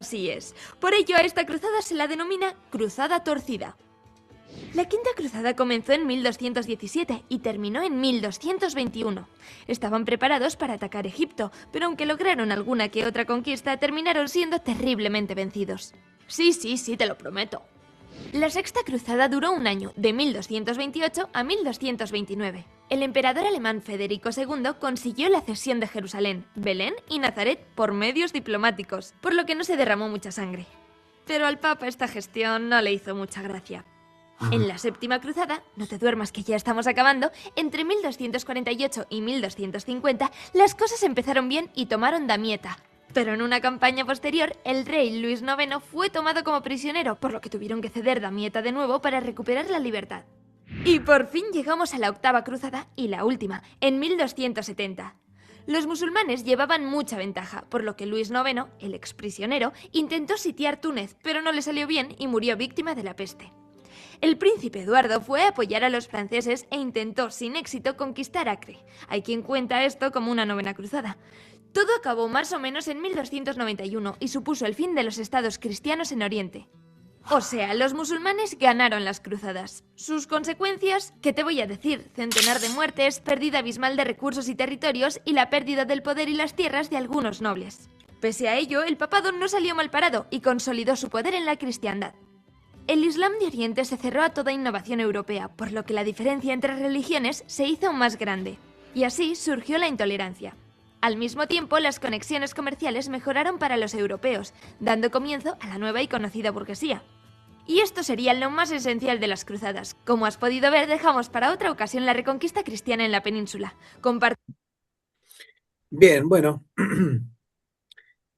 Así es. Por ello a esta cruzada se la denomina Cruzada Torcida. La Quinta Cruzada comenzó en 1217 y terminó en 1221. Estaban preparados para atacar Egipto, pero aunque lograron alguna que otra conquista, terminaron siendo terriblemente vencidos. Sí, te lo prometo. La Sexta Cruzada duró un año, de 1228 a 1229. El emperador alemán Federico II consiguió la cesión de Jerusalén, Belén y Nazaret por medios diplomáticos, por lo que no se derramó mucha sangre. Pero al Papa esta gestión no le hizo mucha gracia. En la Séptima Cruzada, no te duermas que ya estamos acabando, entre 1248 y 1250 las cosas empezaron bien y tomaron Damieta. Pero en una campaña posterior, el rey Luis IX fue tomado como prisionero, por lo que tuvieron que ceder Damieta de nuevo para recuperar la libertad. Y por fin llegamos a la Octava Cruzada y la última, en 1270. Los musulmanes llevaban mucha ventaja, por lo que Luis IX, el exprisionero, intentó sitiar Túnez, pero no le salió bien y murió víctima de la peste. El príncipe Eduardo fue a apoyar a los franceses e intentó, sin éxito, conquistar Acre. Hay quien cuenta esto como una novena cruzada. Todo acabó más o menos en 1291 y supuso el fin de los estados cristianos en Oriente. O sea, los musulmanes ganaron las cruzadas. Sus consecuencias, ¿qué te voy a decir? Centenar de muertes, pérdida abismal de recursos y territorios y la pérdida del poder y las tierras de algunos nobles. Pese a ello, el papado no salió mal parado y consolidó su poder en la cristiandad. El Islam de Oriente se cerró a toda innovación europea, por lo que la diferencia entre religiones se hizo más grande. Y así surgió la intolerancia. Al mismo tiempo, las conexiones comerciales mejoraron para los europeos, dando comienzo a la nueva y conocida burguesía. Y esto sería lo más esencial de las cruzadas. Como has podido ver, dejamos para otra ocasión la reconquista cristiana en la península. Bien, bueno.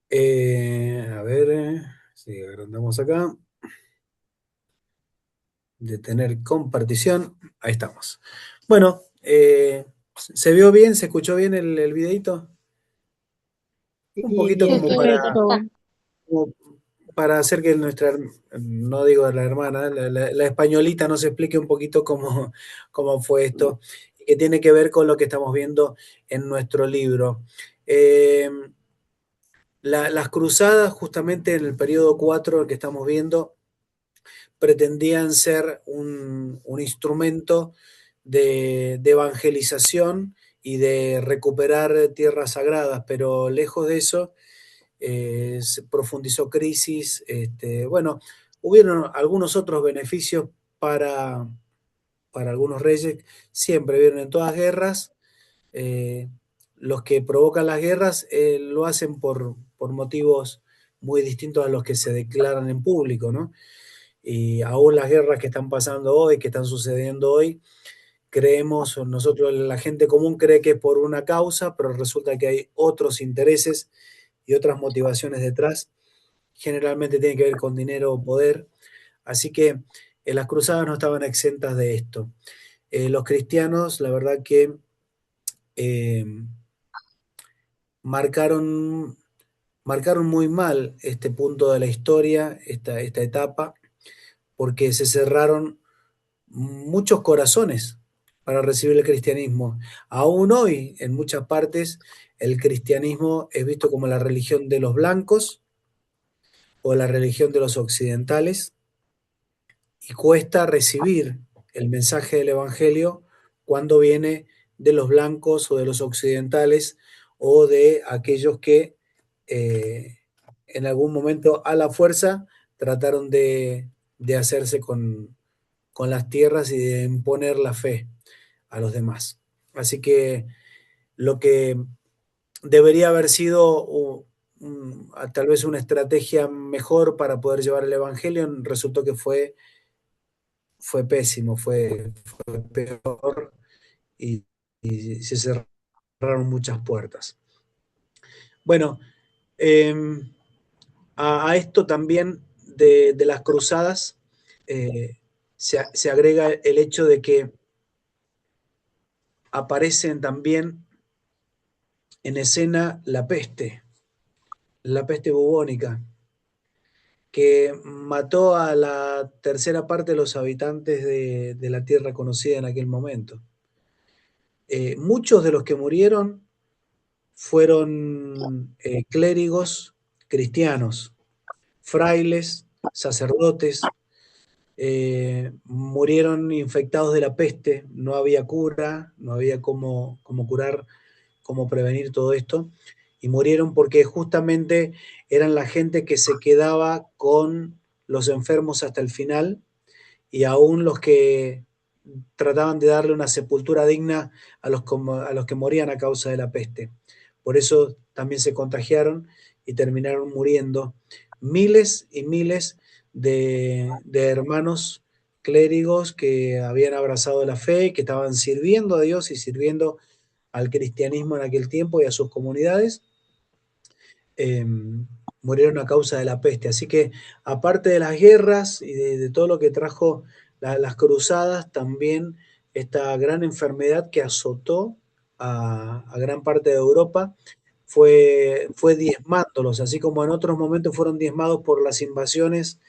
A ver, si agrandamos acá. Detener compartición. Ahí estamos. Bueno, ¿se vio bien? ¿Se escuchó bien el videito? Un Sí, poquito bien, como para, Perfecto. como para hacer que no digo la hermana, la españolita nos explique un poquito cómo fue esto, y que tiene que ver con lo que estamos viendo en nuestro libro. Eh, las cruzadas, justamente en el periodo 4 que estamos viendo, pretendían ser un instrumento de evangelización y de recuperar tierras sagradas, pero lejos de eso se profundizó crisis. Bueno, hubieron algunos otros beneficios para algunos reyes, siempre vieron en todas guerras. eh, los que provocan las guerras lo hacen por motivos muy distintos a los que se declaran en público, ¿no? Y aún las guerras que están pasando hoy, que están sucediendo hoy, creemos, nosotros la gente común cree que es por una causa, pero resulta que hay otros intereses y otras motivaciones detrás. Generalmente tiene que ver con dinero o poder. Así que las cruzadas no estaban exentas de esto. Los cristianos, la verdad que eh, marcaron, marcaron muy mal este punto de la historia, esta etapa, porque se cerraron muchos corazones para recibir el cristianismo. Aún hoy, en muchas partes, el cristianismo es visto como la religión de los blancos o la religión de los occidentales, y cuesta recibir el mensaje del Evangelio cuando viene de los blancos o de los occidentales o de aquellos que eh, en algún momento a la fuerza trataron de hacerse con las tierras y de imponer la fe a los demás. Así que lo que debería haber sido tal vez una estrategia mejor para poder llevar el Evangelio, resultó que fue pésimo, fue peor, y, y se cerraron muchas puertas. Bueno, eh, a esto también de las cruzadas se agrega el hecho de que aparecen también en escena la peste bubónica, que mató a la tercera parte de los habitantes de la tierra conocida en aquel momento. Muchos de los que murieron fueron clérigos cristianos, frailes, sacerdotes, murieron infectados de la peste, no había cura, no había cómo curar, cómo prevenir todo esto, y murieron porque justamente eran la gente que se quedaba con los enfermos hasta el final, y aún los que trataban de darle una sepultura digna a los que morían a causa de la peste. Por eso también se contagiaron y terminaron muriendo miles y miles de hermanos clérigos que habían abrazado la fe, que estaban sirviendo a Dios y sirviendo al cristianismo en aquel tiempo y a sus comunidades, eh, murieron a causa de la peste. Así que aparte de las guerras y de todo lo que trajo las cruzadas, también esta gran enfermedad que azotó a gran parte de Europa fue diezmándolos, así como en otros momentos fueron diezmados por las invasiones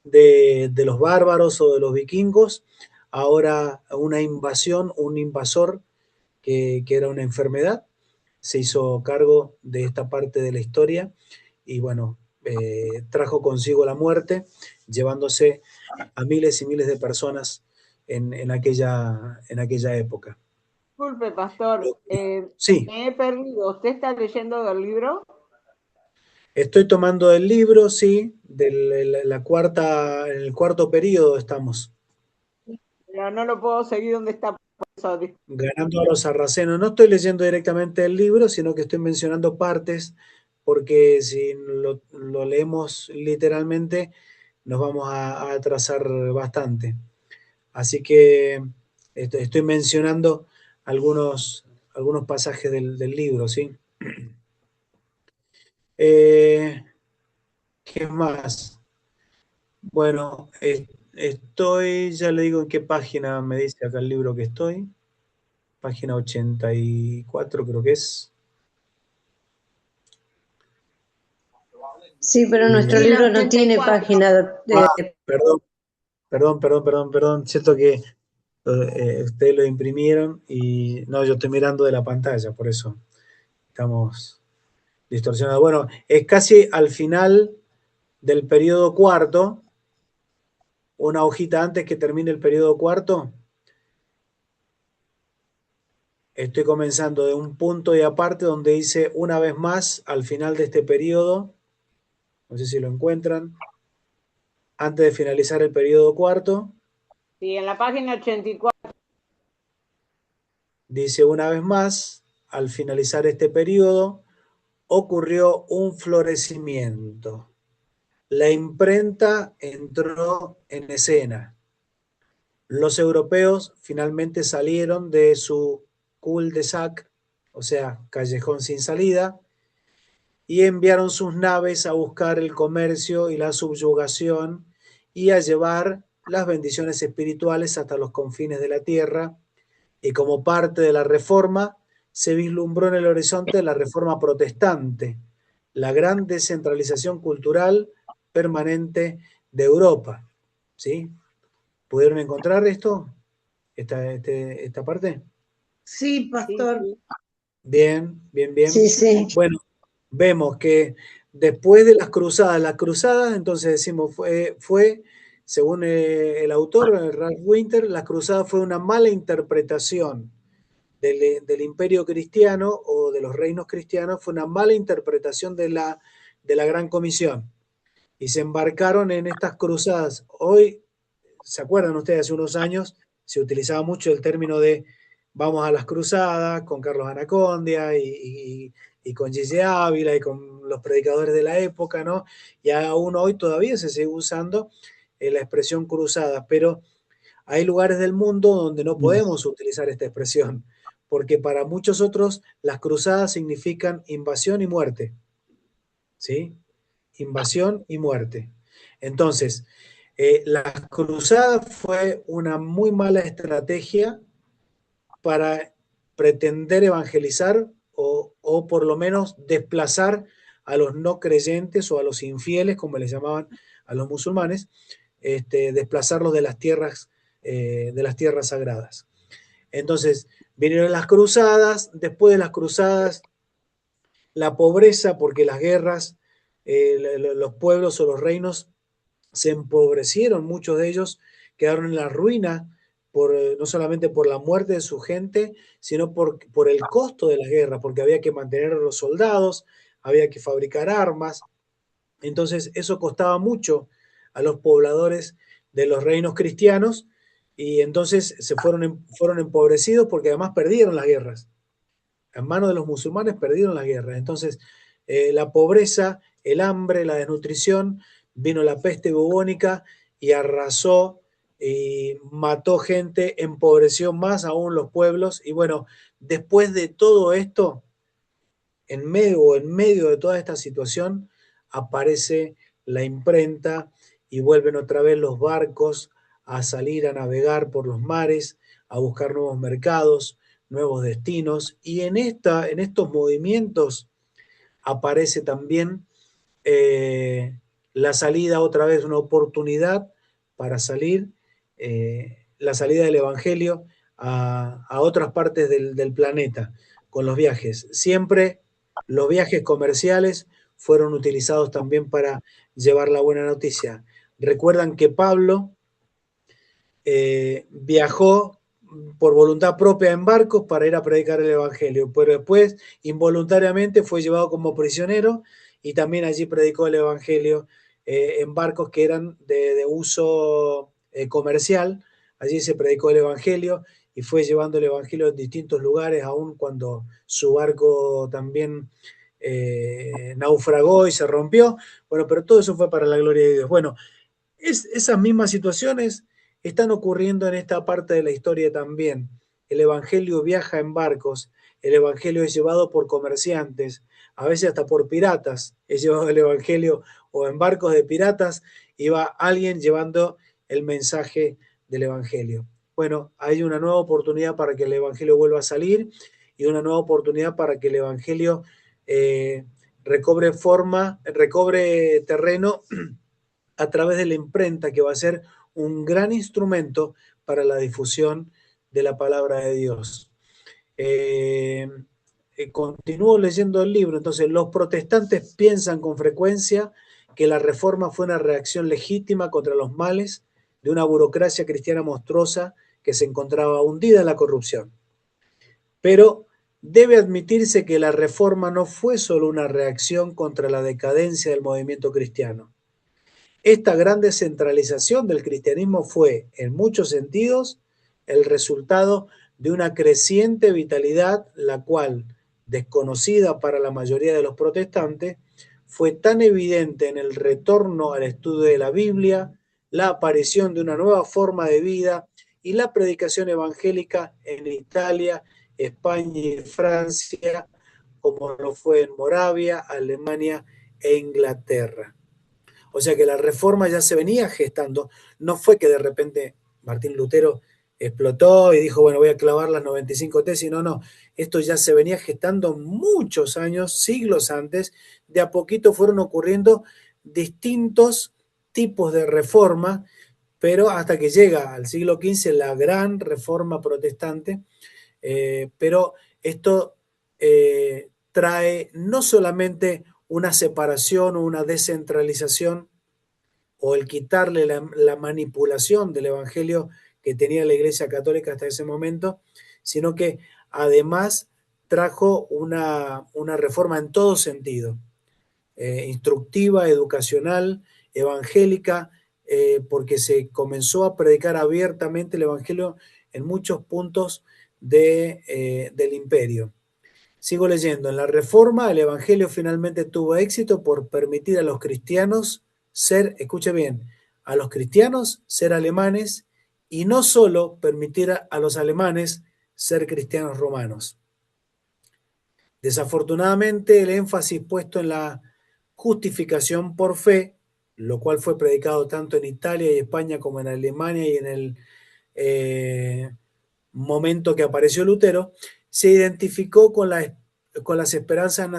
de los bárbaros o de los vikingos, ahora una invasión, un invasor que era una enfermedad, se hizo cargo de esta parte de la historia y bueno, trajo consigo la muerte, llevándose a miles y miles de personas en aquella época. Disculpe, pastor, Sí, me he perdido. ¿Usted está leyendo del libro? estoy tomando el libro, sí, en el cuarto periodo estamos. Pero no lo puedo seguir donde está. Por eso, Ganando a los sarracenos. No estoy leyendo directamente el libro, sino que estoy mencionando partes, porque si lo leemos literalmente, nos vamos a atrasar bastante. Así que estoy mencionando algunos pasajes del libro, ¿sí? ¿Qué más? Bueno, ya le digo en qué página me dice acá el libro que estoy. Página 84 creo que es. Sí, pero nuestro Sí, la libro no tiene 84. página de... Perdón. Siento que ustedes lo imprimieron y no, yo estoy mirando de la pantalla, por eso estamos distorsionados. Bueno, es casi al final del periodo cuarto, una hojita antes que termine el periodo cuarto. Estoy comenzando de un punto y aparte donde dice una vez más al final de este periodo, no sé si lo encuentran, antes de finalizar el periodo cuarto, Sí, en la página 84. dice una vez más, al finalizar este periodo, ocurrió un florecimiento. La imprenta entró en escena. Los europeos finalmente salieron de su cul-de-sac, o sea, callejón sin salida, y enviaron sus naves a buscar el comercio y la subyugación y a llevar las bendiciones espirituales hasta los confines de la tierra. Y como parte de la reforma, se vislumbró en el horizonte la reforma protestante, la gran descentralización cultural permanente de Europa. ¿Sí? ¿Pudieron encontrar esto? Esta parte. Sí, pastor. Sí. Bien. Sí, sí. Bueno, vemos que después de las cruzadas, entonces decimos, fue según el autor, Ralph Winter, las cruzadas fue una mala interpretación del imperio cristiano o de los reinos cristianos, fue una mala interpretación de la Gran Comisión. Y se embarcaron en estas cruzadas. Hoy, ¿se acuerdan ustedes? Hace unos años se utilizaba mucho el término de vamos a las cruzadas con Carlos Anacondia y con Gigi Ávila y con los predicadores de la época, ¿no? Y aún hoy todavía se sigue usando la expresión cruzada, pero hay lugares del mundo donde no podemos utilizar esta expresión, porque para muchos otros las cruzadas significan invasión y muerte, ¿sí? Invasión y muerte. Entonces, la cruzada fue una muy mala estrategia para pretender evangelizar o por lo menos desplazar a los no creyentes o a los infieles, como les llamaban a los musulmanes, desplazarlos de las tierras sagradas. Entonces, vinieron las cruzadas, después de las cruzadas, la pobreza, porque las guerras los pueblos o los reinos se empobrecieron, muchos de ellos quedaron en la ruina, no solamente por la muerte de su gente, sino por el costo de las guerras, porque había que mantener a los soldados, había que fabricar armas. Entonces eso costaba mucho a los pobladores de los reinos cristianos, y entonces fueron empobrecidos porque además perdieron las guerras. En manos de los musulmanes perdieron las guerras. Entonces la pobreza, el hambre, la desnutrición, vino la peste bubónica y arrasó y mató gente, empobreció más aún los pueblos. Y bueno, después de todo esto, en medio de toda esta situación, aparece la imprenta y vuelven otra vez los barcos a salir a navegar por los mares, a buscar nuevos mercados, nuevos destinos. Y en estos movimientos aparece también la salida, otra vez una oportunidad para salir, la salida del Evangelio a otras partes del planeta con los viajes. Siempre los viajes comerciales fueron utilizados también para llevar la buena noticia. Recuerdan que Pablo viajó por voluntad propia en barcos para ir a predicar el Evangelio, pero después involuntariamente fue llevado como prisionero y también allí predicó el Evangelio en barcos que eran de uso comercial. Allí se predicó el Evangelio y fue llevando el Evangelio en distintos lugares, aun cuando su barco también naufragó y se rompió. Bueno, pero todo eso fue para la gloria de Dios. Bueno, esas mismas situaciones están ocurriendo en esta parte de la historia también. El Evangelio viaja en barcos, el Evangelio es llevado por comerciantes, a veces hasta por piratas. Es llevado el Evangelio o en barcos de piratas y va alguien llevando el mensaje del Evangelio. Bueno, hay una nueva oportunidad para que el Evangelio vuelva a salir y una nueva oportunidad para que el Evangelio recobre terreno a través de la imprenta, que va a ser un gran instrumento para la difusión de la palabra de Dios. Continúo leyendo el libro. Entonces, los protestantes piensan con frecuencia que la reforma fue una reacción legítima contra los males de una burocracia cristiana monstruosa que se encontraba hundida en la corrupción. Pero debe admitirse que la reforma no fue solo una reacción contra la decadencia del movimiento cristiano. Esta gran descentralización del cristianismo fue, en muchos sentidos, el resultado de una creciente vitalidad, la cual, desconocida para la mayoría de los protestantes, fue tan evidente en el retorno al estudio de la Biblia, la aparición de una nueva forma de vida y la predicación evangélica en Italia, España y Francia, como lo fue en Moravia, Alemania e Inglaterra. O sea que la reforma ya se venía gestando, no fue que de repente Martín Lutero explotó y dijo, bueno, voy a clavar las 95 tesis, no, esto ya se venía gestando muchos años, siglos antes, de a poquito fueron ocurriendo distintos tipos de reforma, pero hasta que llega al siglo XV la gran reforma protestante, pero esto trae no solamente una separación o una descentralización o el quitarle la manipulación del Evangelio que tenía la Iglesia Católica hasta ese momento, sino que además trajo una reforma en todo sentido, instructiva, educacional, evangélica, porque se comenzó a predicar abiertamente el Evangelio en muchos puntos del imperio. Sigo leyendo. En la Reforma, el Evangelio finalmente tuvo éxito por permitir a los cristianos ser, escuche bien, a los cristianos ser alemanes y no solo permitir a los alemanes ser cristianos romanos. Desafortunadamente, el énfasis puesto en la justificación por fe, lo cual fue predicado tanto en Italia y España como en Alemania y en el momento que apareció Lutero, se identificó con las esperanzas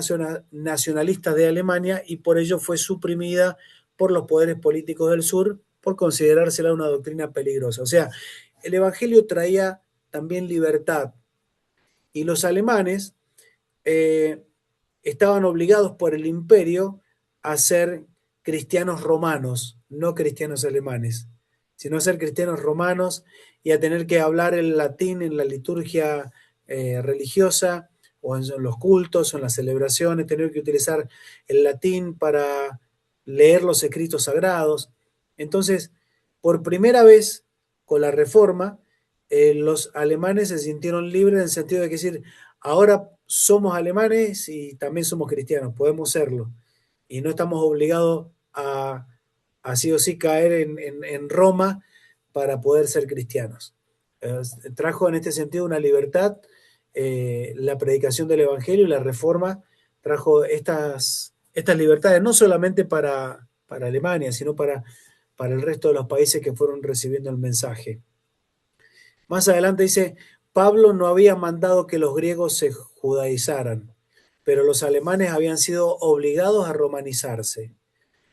nacionalistas de Alemania y por ello fue suprimida por los poderes políticos del sur por considerársela una doctrina peligrosa. O sea, el Evangelio traía también libertad y los alemanes estaban obligados por el imperio a ser cristianos romanos, no cristianos alemanes, sino a ser cristianos romanos y a tener que hablar el latín en la liturgia religiosa o en los cultos o en las celebraciones, tener que utilizar el latín para leer los escritos sagrados. Entonces, por primera vez con la Reforma, los alemanes se sintieron libres en el sentido de que decir, ahora somos alemanes y también somos cristianos, podemos serlo. Y no estamos obligados a sí o sí caer en Roma para poder ser cristianos. Trajo en este sentido una libertad, la predicación del Evangelio y la Reforma trajo estas libertades, no solamente para Alemania, sino para el resto de los países que fueron recibiendo el mensaje. Más adelante dice, Pablo no había mandado que los griegos se judaizaran, pero los alemanes habían sido obligados a romanizarse.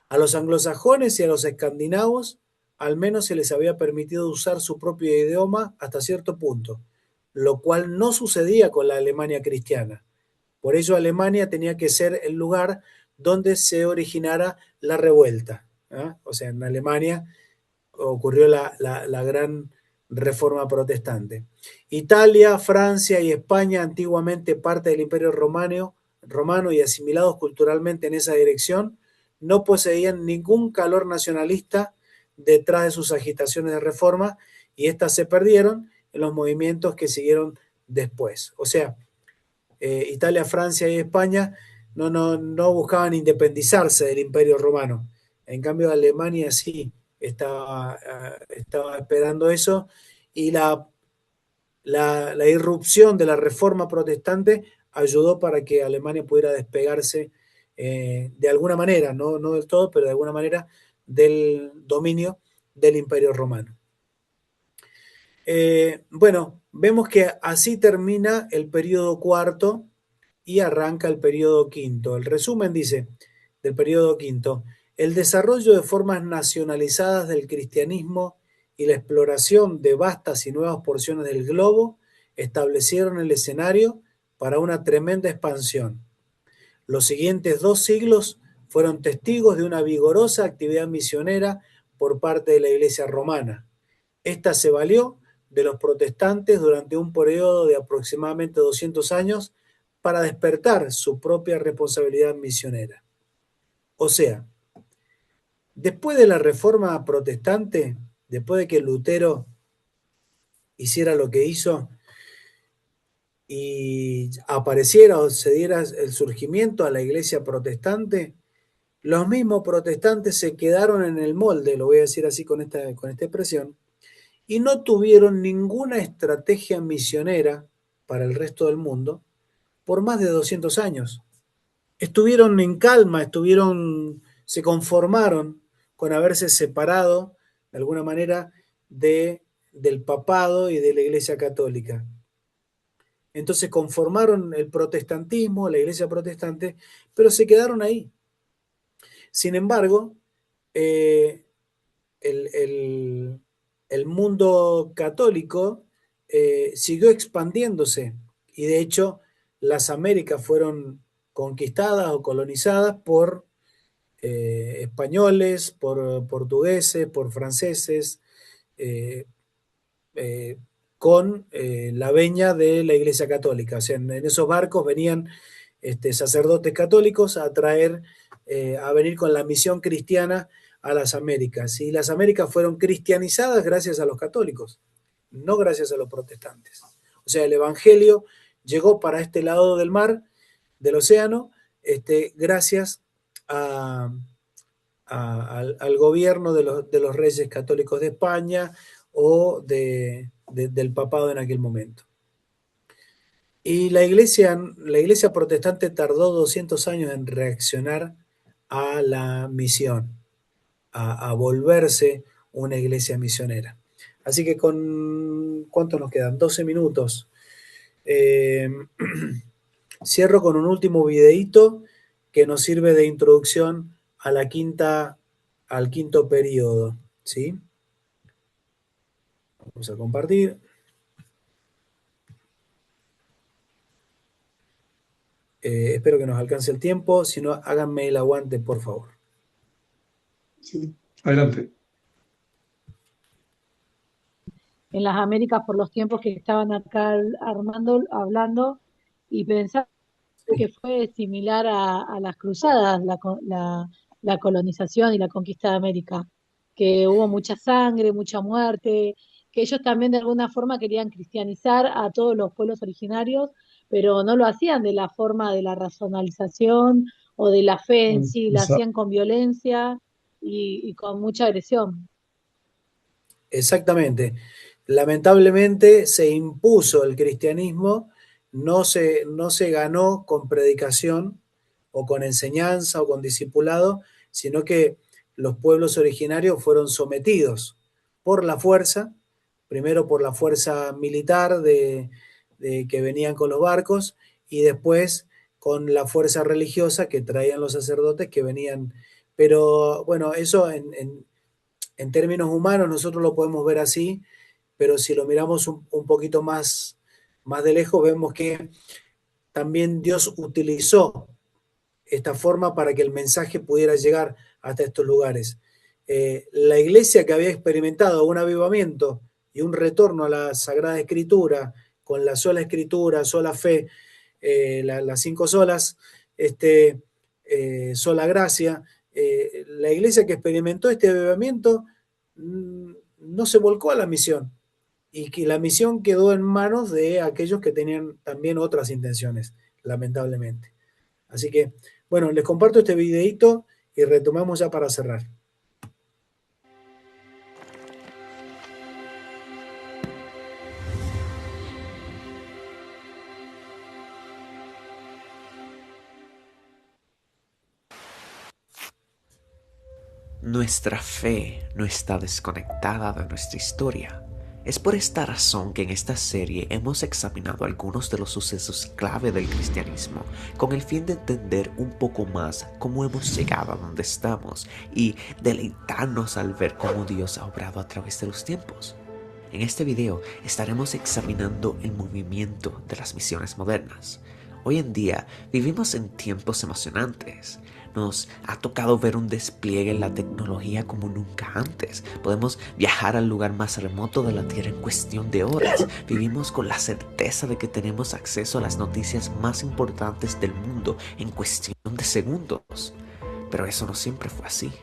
A los anglosajones y a los escandinavos al menos se les había permitido usar su propio idioma hasta cierto punto, lo cual no sucedía con la Alemania cristiana. Por ello Alemania tenía que ser el lugar donde se originara la revuelta. O sea, en Alemania ocurrió la gran reforma protestante. Italia, Francia y España, antiguamente parte del Imperio romano y asimilados culturalmente en esa dirección, no poseían ningún calor nacionalista detrás de sus agitaciones de reforma y éstas se perdieron en los movimientos que siguieron después. O sea, Italia, Francia y España no buscaban independizarse del Imperio Romano. En cambio, Alemania sí estaba esperando eso y la irrupción de la Reforma Protestante ayudó para que Alemania pudiera despegarse de alguna manera, no del todo, pero de alguna manera del dominio del Imperio Romano. Bueno, vemos que así termina el periodo cuarto y arranca el periodo quinto. El resumen dice del periodo quinto, el desarrollo de formas nacionalizadas del cristianismo y la exploración de vastas y nuevas porciones del globo establecieron el escenario para una tremenda expansión. Los siguientes 2 siglos fueron testigos de una vigorosa actividad misionera por parte de la Iglesia romana. Esta se valió de los protestantes durante un periodo de aproximadamente 200 años para despertar su propia responsabilidad misionera. O sea, después de la Reforma Protestante, después de que Lutero hiciera lo que hizo y apareciera o se diera el surgimiento a la Iglesia Protestante, los mismos protestantes se quedaron en el molde, lo voy a decir así con esta expresión, y no tuvieron ninguna estrategia misionera para el resto del mundo por más de 200 años. Estuvieron en calma, se conformaron con haberse separado de alguna manera del papado y de la Iglesia Católica. Entonces conformaron el protestantismo, la Iglesia protestante, pero se quedaron ahí. Sin embargo, el mundo católico siguió expandiéndose y de hecho las Américas fueron conquistadas o colonizadas por españoles, por portugueses, por franceses, con la veña de la Iglesia Católica. O sea, en esos barcos venían sacerdotes católicos a venir con la misión cristiana a las Américas. Y las Américas fueron cristianizadas gracias a los católicos, no gracias a los protestantes. O sea, el Evangelio llegó para este lado del mar, del océano, gracias al gobierno de los reyes católicos de España o del papado en aquel momento. Y la iglesia protestante tardó 200 años en reaccionar a la misión, a volverse una iglesia misionera. Así que ¿cuánto nos quedan? 12 minutos. Cierro con un último videíto que nos sirve de introducción al quinto periodo, ¿sí? Vamos a compartir. Espero que nos alcance el tiempo, si no, háganme el aguante, por favor. Sí. Adelante. En las Américas por los tiempos que estaban acá hablando, y pensar que fue similar a las cruzadas, la colonización y la conquista de América, que hubo mucha sangre, mucha muerte, que ellos también de alguna forma querían cristianizar a todos los pueblos originarios, pero no lo hacían de la forma de la racionalización o de la fe en sí, la hacían con violencia y con mucha agresión. Exactamente. Lamentablemente se impuso el cristianismo, no se ganó con predicación o con enseñanza o con discipulado, sino que los pueblos originarios fueron sometidos por la fuerza, primero por la fuerza militar de que venían con los barcos y después con la fuerza religiosa que traían los sacerdotes que venían. Pero bueno, eso en términos humanos nosotros lo podemos ver así, pero si lo miramos un poquito más de lejos, vemos que también Dios utilizó esta forma para que el mensaje pudiera llegar hasta estos lugares. La iglesia que había experimentado un avivamiento y un retorno a la Sagrada Escritura, con la sola Escritura, sola fe, las 5 solas, sola gracia, la iglesia que experimentó este avivamiento no se volcó a la misión, y que la misión quedó en manos de aquellos que tenían también otras intenciones, lamentablemente. Así que, bueno, les comparto este videito y retomamos ya para cerrar. Nuestra fe no está desconectada de nuestra historia. Es por esta razón que en esta serie hemos examinado algunos de los sucesos clave del cristianismo, con el fin de entender un poco más cómo hemos llegado a donde estamos y deleitarnos al ver cómo Dios ha obrado a través de los tiempos. En este video estaremos examinando el movimiento de las misiones modernas. Hoy en día vivimos en tiempos emocionantes. Nos ha tocado ver un despliegue en la tecnología como nunca antes. Podemos viajar al lugar más remoto de la Tierra en cuestión de horas. Vivimos con la certeza de que tenemos acceso a las noticias más importantes del mundo en cuestión de segundos. Pero eso no siempre fue así.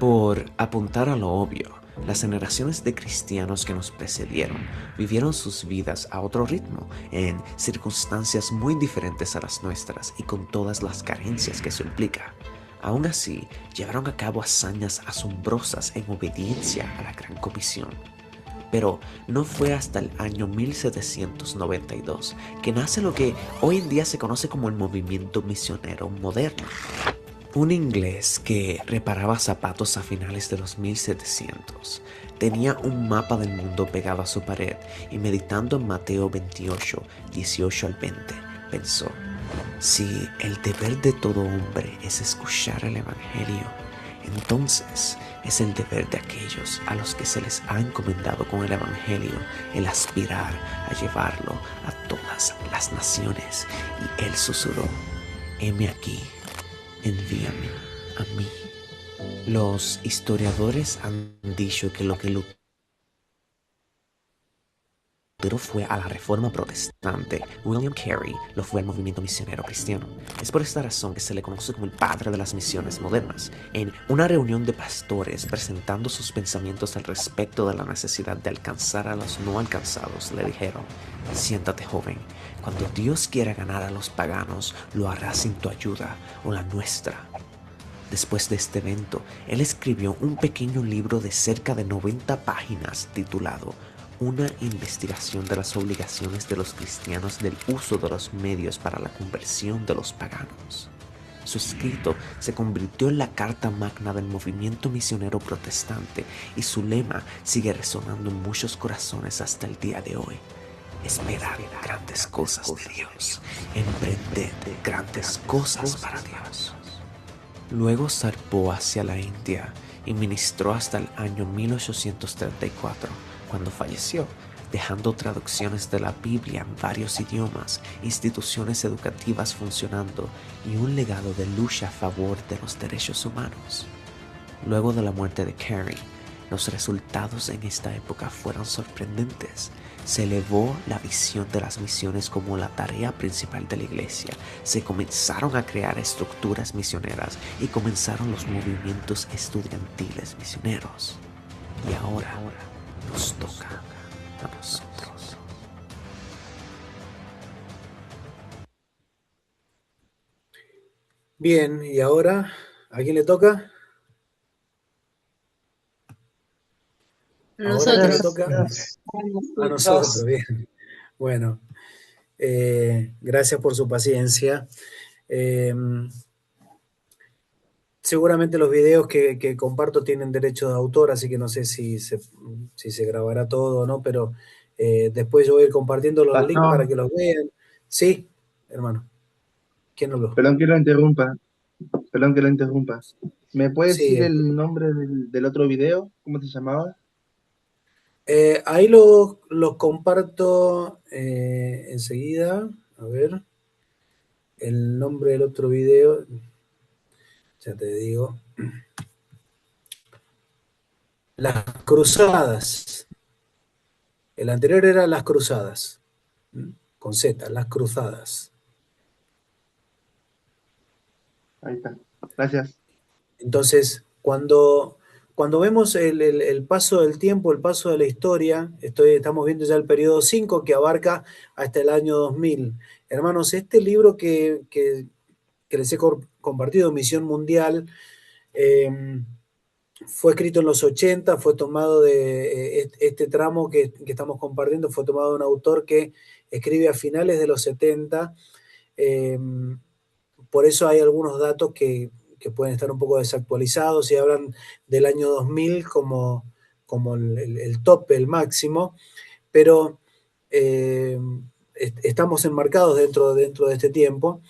Por apuntar a lo obvio, las generaciones de cristianos que nos precedieron vivieron sus vidas a otro ritmo, en circunstancias muy diferentes a las nuestras y con todas las carencias que eso implica. Aún así, llevaron a cabo hazañas asombrosas en obediencia a la Gran Comisión. Pero no fue hasta el año 1792 que nace lo que hoy en día se conoce como el movimiento misionero moderno. Un inglés que reparaba zapatos a finales de los 1700 tenía un mapa del mundo pegado a su pared y meditando en Mateo 28, 18 al 20, pensó: si el deber de todo hombre es escuchar el Evangelio, entonces es el deber de aquellos a los que se les ha encomendado con el Evangelio el aspirar a llevarlo a todas las naciones. Y él susurró: heme aquí, envíame a mí. Los historiadores han dicho que lo que Lutero fue a la Reforma Protestante, William Carey lo fue al movimiento misionero cristiano. Es por esta razón que se le conoce como el padre de las misiones modernas. En una reunión de pastores presentando sus pensamientos al respecto de la necesidad de alcanzar a los no alcanzados, le dijeron: siéntate, joven, cuando Dios quiera ganar a los paganos, lo hará sin tu ayuda o la nuestra. Después de este evento, él escribió un pequeño libro de cerca de 90 páginas titulado Una investigación de las obligaciones de los cristianos del uso de los medios para la conversión de los paganos. Su escrito se convirtió en la carta magna del movimiento misionero protestante y su lema sigue resonando en muchos corazones hasta el día de hoy: esperar grandes cosas de Dios, emprender grandes cosas para Dios. Luego zarpó hacia la India y ministró hasta el año 1834, cuando falleció, dejando traducciones de la Biblia en varios idiomas, instituciones educativas funcionando y un legado de lucha a favor de los derechos humanos. Luego de la muerte de Carey, los resultados en esta época fueron sorprendentes. Se elevó la visión de las misiones como la tarea principal de la iglesia. Se comenzaron a crear estructuras misioneras y comenzaron los movimientos estudiantiles misioneros. Y ahora nos toca a nosotros. Bien, y ahora, ¿a quién le toca? ¿Ahora a quién le toca? A nosotros, bien. Bueno, gracias por su paciencia. Seguramente los videos que comparto tienen derecho de autor, así que no sé si se grabará todo o no, pero después yo voy a ir compartiendo los links para que los vean. Sí, hermano. ¿Quién habló? Perdón que lo interrumpa. ¿Me puede Sí, decir el nombre del otro video? ¿Cómo se llamaba? ahí los comparto enseguida. A ver, el nombre del otro video, ya te digo. Las Cruzadas. El anterior era Las Cruzadas, con Z, Las Cruzadas. Ahí está. Gracias. Entonces, cuando vemos el paso del tiempo, el paso de la historia, estamos viendo ya el periodo 5 que abarca hasta el año 2000. Hermanos, este libro que les he compartido, Misión Mundial, fue escrito en los 80, fue tomado de este tramo que estamos compartiendo, fue tomado de un autor que escribe a finales de los 70. Por eso hay algunos datos que pueden estar un poco desactualizados y hablan del año 2000 como el tope, el máximo, pero estamos enmarcados dentro de este tiempo.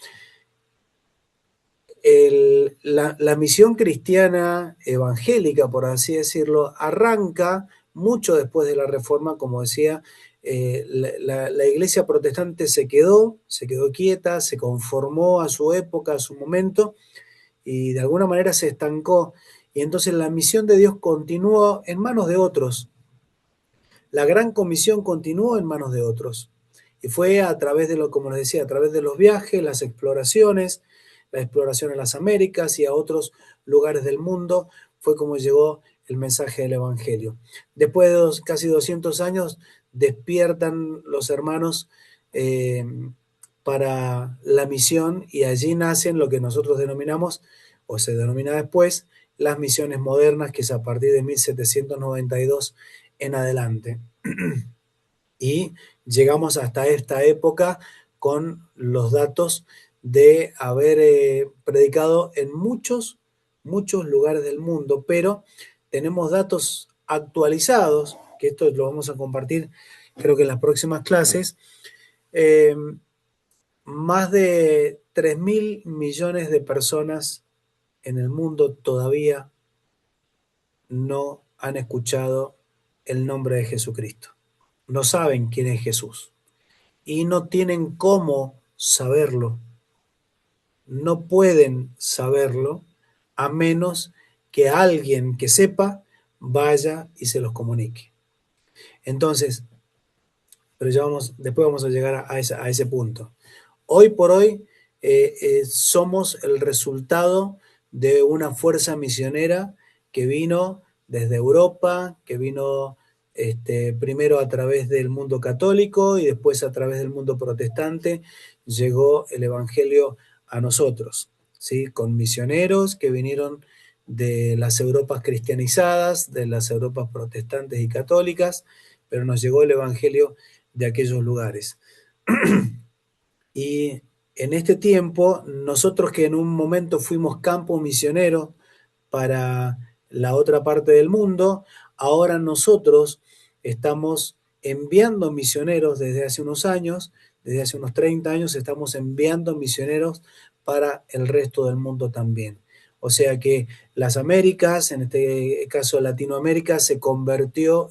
La misión cristiana evangélica, por así decirlo, arranca mucho después de la Reforma, como decía. La iglesia protestante se quedó quieta, se conformó a su época, a su momento, y de alguna manera se estancó. Y entonces la misión de Dios continuó en manos de otros. La gran comisión continuó en manos de otros. Y fue a través de como les decía, a través de los viajes, las exploraciones, la exploración en las Américas y a otros lugares del mundo, fue como llegó el mensaje del Evangelio. Después de casi 200 años, despiertan los hermanos para la misión y allí nacen lo que nosotros denominamos, o se denomina después, las misiones modernas, que es a partir de 1792 en adelante. Y llegamos hasta esta época con los datos de haber predicado en muchos lugares del mundo, pero tenemos datos actualizados, que esto lo vamos a compartir creo que en las próximas clases. Más de 3.000 millones de personas en el mundo todavía no han escuchado el nombre de Jesucristo. No saben quién es Jesús y no tienen cómo saberlo. No pueden saberlo a menos que alguien que sepa vaya y se los comunique. Entonces, pero después vamos a llegar a ese punto. Hoy por hoy somos el resultado de una fuerza misionera que vino desde Europa, que vino primero a través del mundo católico y después a través del mundo protestante. Llegó el Evangelio a nosotros, ¿sí? Con misioneros que vinieron de las Europas cristianizadas, de las Europas protestantes y católicas, pero nos llegó el Evangelio de aquellos lugares. Y en este tiempo, nosotros que en un momento fuimos campo misionero para la otra parte del mundo, ahora nosotros estamos enviando misioneros desde hace unos años, desde hace unos 30 años, estamos enviando misioneros para el resto del mundo también. O sea que las Américas, en este caso Latinoamérica, se convirtió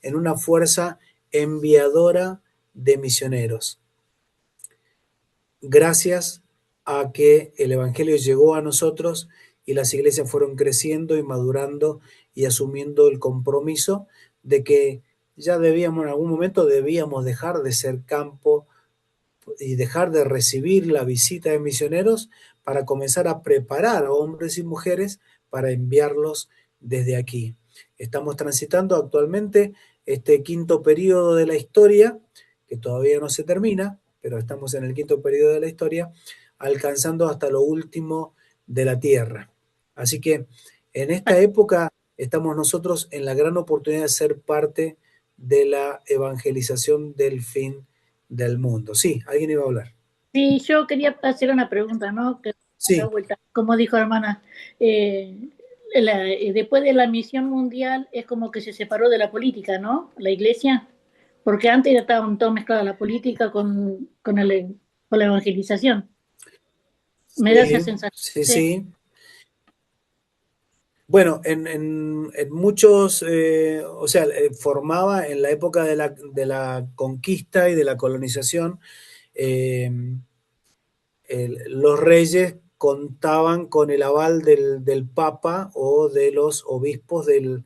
en una fuerza enviadora de misioneros. Gracias a que el Evangelio llegó a nosotros y las iglesias fueron creciendo y madurando y asumiendo el compromiso de que ya debíamos, en algún momento debíamos dejar de ser campo y dejar de recibir la visita de misioneros para comenzar a preparar a hombres y mujeres para enviarlos desde aquí. Estamos transitando actualmente este quinto periodo de la historia, que todavía no se termina, pero estamos en el quinto periodo de la historia, alcanzando hasta lo último de la tierra. Así que en esta época estamos nosotros en la gran oportunidad de ser parte de la evangelización del fin del mundo. Sí, alguien iba a hablar. Sí, yo quería hacer una pregunta, ¿no? Que Sí. da vuelta. Como dijo la hermana, después de la misión mundial es como que se separó de la política, ¿no? La iglesia, porque antes estaban todo mezclada la política con la evangelización. Me da esa sensación. Sí, sí. Bueno, en muchos, o sea, formaba en la época de la conquista y de la colonización, los reyes contaban con el aval del Papa o de los obispos de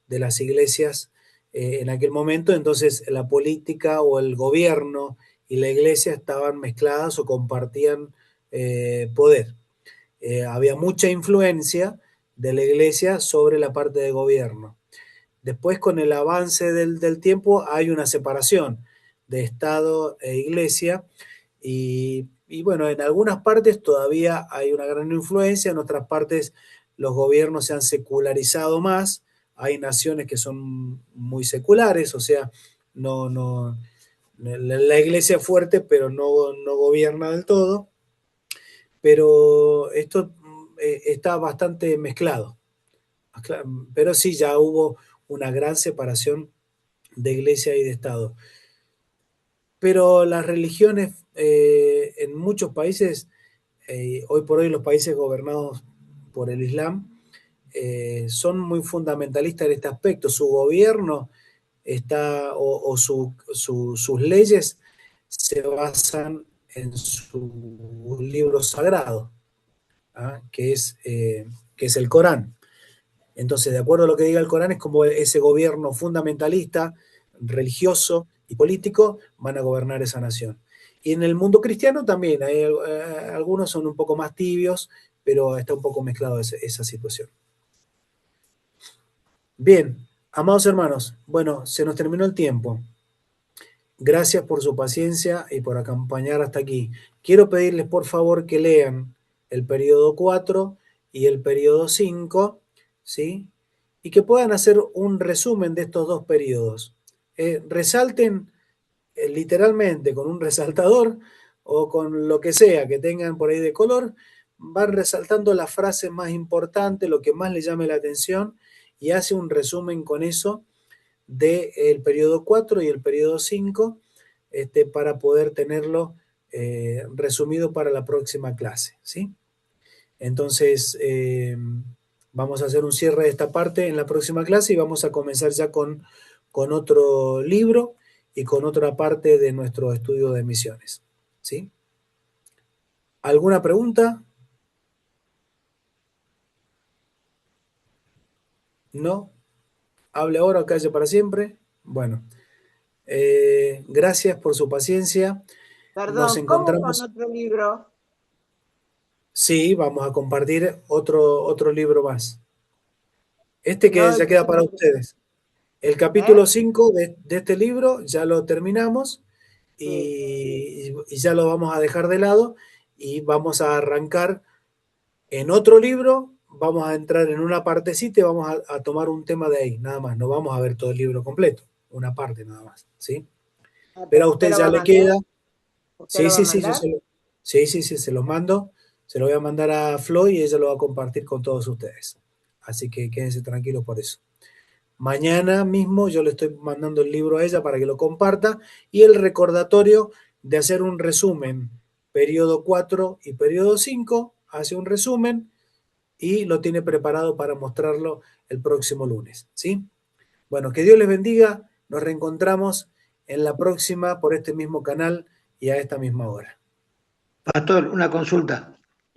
las iglesias en aquel momento, entonces la política o el gobierno y la iglesia estaban mezcladas o compartían poder. Había mucha influencia de la iglesia sobre la parte de gobierno. Después, con el avance del tiempo, hay una separación de Estado e iglesia y bueno, en algunas partes todavía hay una gran influencia, en otras partes los gobiernos se han secularizado más, hay naciones que son muy seculares, o sea, la iglesia es fuerte, pero no gobierna del todo, pero esto está bastante mezclado. Pero sí, ya hubo una gran separación de iglesia y de Estado. Pero las religiones en muchos países, hoy por hoy los países gobernados por el Islam, son muy fundamentalistas en este aspecto. Su gobierno está, o sus leyes se basan en su libro sagrado, ¿ah? que es el Corán. Entonces, de acuerdo a lo que diga el Corán, es como ese gobierno fundamentalista, religioso y político van a gobernar esa nación. Y en el mundo cristiano también, algunos son un poco más tibios, pero está un poco mezclado esa situación. Bien, amados hermanos, bueno, se nos terminó el tiempo. Gracias por su paciencia y por acompañar hasta aquí. Quiero pedirles por favor que lean el periodo 4 y el periodo 5, ¿sí? Y que puedan hacer un resumen de estos dos periodos. Resalten literalmente con un resaltador o con lo que sea que tengan por ahí de color, van resaltando las frases más importantes, lo que más les llame la atención y hace un resumen con eso del periodo 4 y el periodo 5 para poder tenerlo resumido para la próxima clase, ¿sí? Entonces, vamos a hacer un cierre de esta parte en la próxima clase y vamos a comenzar ya con otro libro y con otra parte de nuestro estudio de misiones, ¿sí? ¿Alguna pregunta? ¿No? ¿Hable ahora o calle para siempre? Bueno, gracias por su paciencia. Perdón, Nos encontramos. ¿cómo con otro libro? Sí, vamos a compartir otro libro más. Que No, ya queda para ustedes. El capítulo 5 de este libro ya lo terminamos y ya lo vamos a dejar de lado y vamos a arrancar en otro libro, vamos a entrar en una partecita y vamos a tomar un tema de ahí, nada más. No vamos a ver todo el libro completo, una parte nada más, ¿sí? Pero a usted ya le queda. Sí, se los mando. Se lo voy a mandar a Flo y ella lo va a compartir con todos ustedes. Así que quédense tranquilos por eso. Mañana mismo yo le estoy mandando el libro a ella para que lo comparta y el recordatorio de hacer un resumen. Periodo 4 y periodo 5, hace un resumen y lo tiene preparado para mostrarlo el próximo lunes, ¿sí? Bueno, que Dios les bendiga, Nos reencontramos en la próxima por este mismo canal y a esta misma hora. Pastor, una consulta.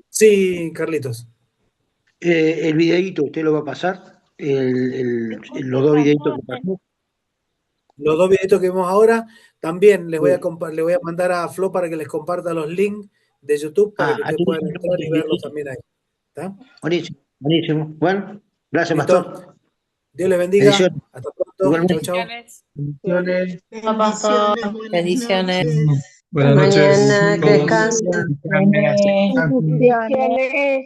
Sí, Carlitos. El videíto, ¿usted lo va a pasar? Los dos videitos que pasó. Los dos videitos que vemos ahora, también les voy a mandar a Flo para que les comparta los links de YouTube para que ustedes puedan entrar y verlos también ahí. ¿Está? Buenísimo, buenísimo. Bueno, gracias, ¿Listo? Pastor. Dios les bendiga. Bendiciones. Hasta pronto. Chau, chau. Bendiciones. Bendiciones. Buenas noches. Mañana que descansen. Bendiciones. Bendiciones.